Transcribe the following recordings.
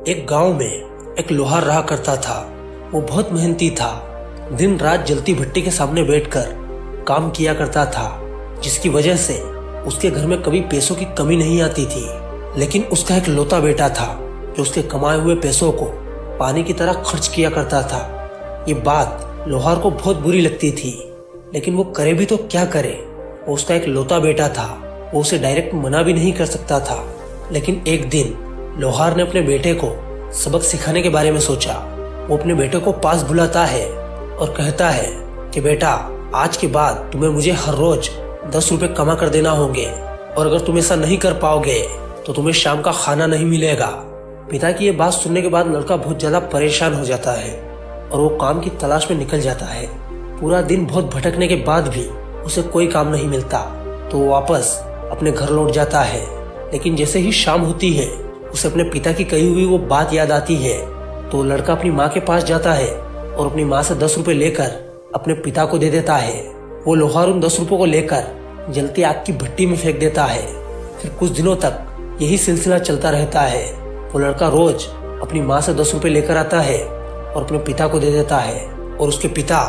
एक गांव में एक लोहार रहा करता था। वो बहुत मेहनती था। दिन रात जलती भट्टी के सामने बैठकर काम किया करता था, जिसकी वजह से उसके घर में कभी पैसों की कमी नहीं आती थी। लेकिन उसका एक लौता बेटा था जो उसके कमाए हुए पैसों को पानी की तरह खर्च किया करता था। ये बात लोहार को बहुत बुरी लगती थी, लेकिन वो करे भी तो क्या करे। वो उसका एक लौता बेटा था, वो उसे डायरेक्ट मना भी नहीं कर सकता था। लेकिन एक दिन लोहार ने अपने बेटे को सबक सिखाने के बारे में सोचा। वो अपने बेटे को पास बुलाता है और कहता है कि बेटा, आज के बाद तुम्हें मुझे हर रोज 10 रुपए कमा कर देना होंगे, और अगर तुम ऐसा नहीं कर पाओगे तो तुम्हें शाम का खाना नहीं मिलेगा। पिता की ये बात सुनने के बाद लड़का बहुत ज्यादा परेशान हो जाता है और वो काम की तलाश में निकल जाता है। पूरा दिन बहुत भटकने के बाद भी उसे कोई काम नहीं मिलता, तो वो वापस अपने घर लौट जाता है। लेकिन जैसे ही शाम होती है, उसे अपने पिता की कही हुई वो बात याद आती है। तो लड़का अपनी माँ के पास जाता है और अपनी माँ से 10 रुपए लेकर अपने पिता को दे देता है। वो लोहार उन 10 रुपयों को लेकर जलती आग की भट्टी में फेंक देता है। फिर कुछ दिनों तक यही सिलसिला चलता रहता है। वो लड़का रोज अपनी माँ से 10 रुपए लेकर आता है और अपने पिता को दे देता है, और उसके पिता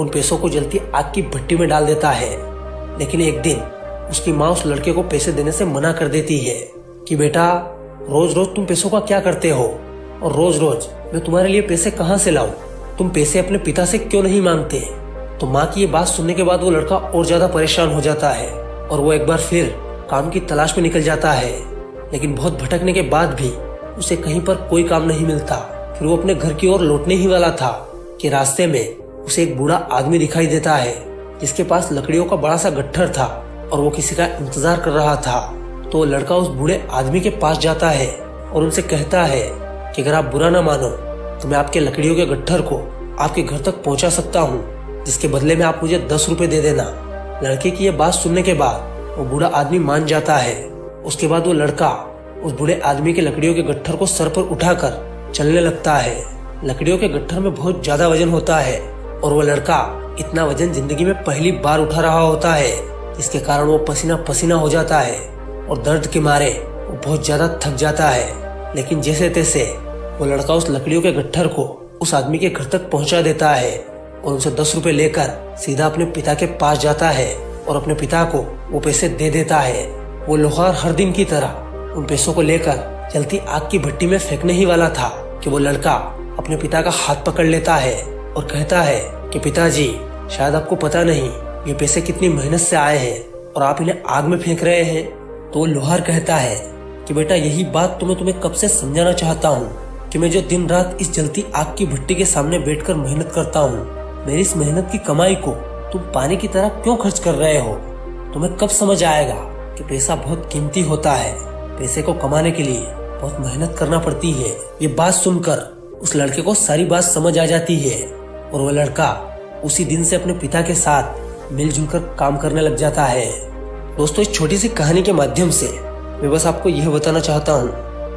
उन पैसों को जलती आग की भट्टी में डाल देता है। लेकिन एक दिन उसकी माँ उस लड़के को पैसे देने से मना कर देती है कि बेटा, रोज रोज तुम पैसों का क्या करते हो, और रोज रोज मैं तुम्हारे लिए पैसे कहाँ से लाऊं? तुम पैसे अपने पिता से क्यों नहीं मांगते? तो माँ की ये बात सुनने के बाद वो लड़का और ज्यादा परेशान हो जाता है और वो एक बार फिर काम की तलाश में निकल जाता है। लेकिन बहुत भटकने के बाद भी उसे कहीं पर कोई काम नहीं मिलता। फिर वो अपने घर की ओर लौटने ही वाला था कि रास्ते में उसे एक बूढ़ा आदमी दिखाई देता है, जिसके पास लकड़ियों का बड़ा सा गट्ठर था और वो किसी का इंतजार कर रहा था। तो लड़का उस बूढ़े आदमी के पास जाता है और उनसे कहता है कि अगर आप बुरा ना मानो तो मैं आपके लकड़ियों के गट्ठर को आपके घर तक पहुंचा सकता हूं, जिसके बदले में आप मुझे 10 रुपए दे देना। लड़के की ये बात सुनने के बाद वो बूढ़ा आदमी मान जाता है। उसके बाद वो लड़का उस बूढ़े आदमी के लकड़ियों के गट्ठर को सर पर उठाकर चलने लगता है। लकड़ियों के गट्ठर में बहुत ज्यादा वजन होता है और वो लड़का इतना वजन जिंदगी में पहली बार उठा रहा होता है, जिसके कारण वो पसीना पसीना हो जाता है और दर्द के मारे वो बहुत ज्यादा थक जाता है। लेकिन जैसे तैसे वो लड़का उस लकड़ियों के गट्ठर को उस आदमी के घर तक पहुंचा देता है और उनसे 10 रुपए लेकर सीधा अपने पिता के पास जाता है और अपने पिता को वो पैसे दे देता है। वो लोहार हर दिन की तरह उन पैसों को लेकर जलती आग की भट्टी में फेंकने ही वाला था कि वो लड़का अपने पिता का हाथ पकड़ लेता है और कहता है कि पिताजी, शायद आपको पता नहीं ये पैसे कितनी मेहनत से आए हैं और आप इन्हें आग में फेंक रहे हैं। तो वो लोहार कहता है कि बेटा, यही बात तो मैं तुम्हें कब से समझाना चाहता हूँ कि मैं जो दिन रात इस जलती आग की भट्टी के सामने बैठकर मेहनत करता हूँ, मेरी इस मेहनत की कमाई को तुम पानी की तरह क्यों खर्च कर रहे हो? तुम्हें कब समझ आएगा कि पैसा बहुत कीमती होता है, पैसे को कमाने के लिए बहुत मेहनत करना पड़ती है। ये बात सुनकर उस लड़के को सारी बात समझ आ जाती है और वो लड़का उसी दिन से अपने पिता के साथ मिलजुल कर काम करने लग जाता है। दोस्तों, इस छोटी सी कहानी के माध्यम से मैं बस आपको यह बताना चाहता हूँ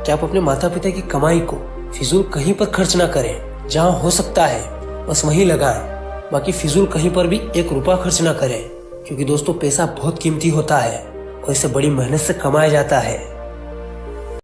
कि आप अपने माता पिता की कमाई को फिजूल कहीं पर खर्च ना करें। जहाँ हो सकता है बस वहीं लगाएं, बाकी फिजूल कहीं पर भी 1 रुपया खर्च ना करें, क्योंकि दोस्तों पैसा बहुत कीमती होता है और इसे बड़ी मेहनत से कमाया जाता है।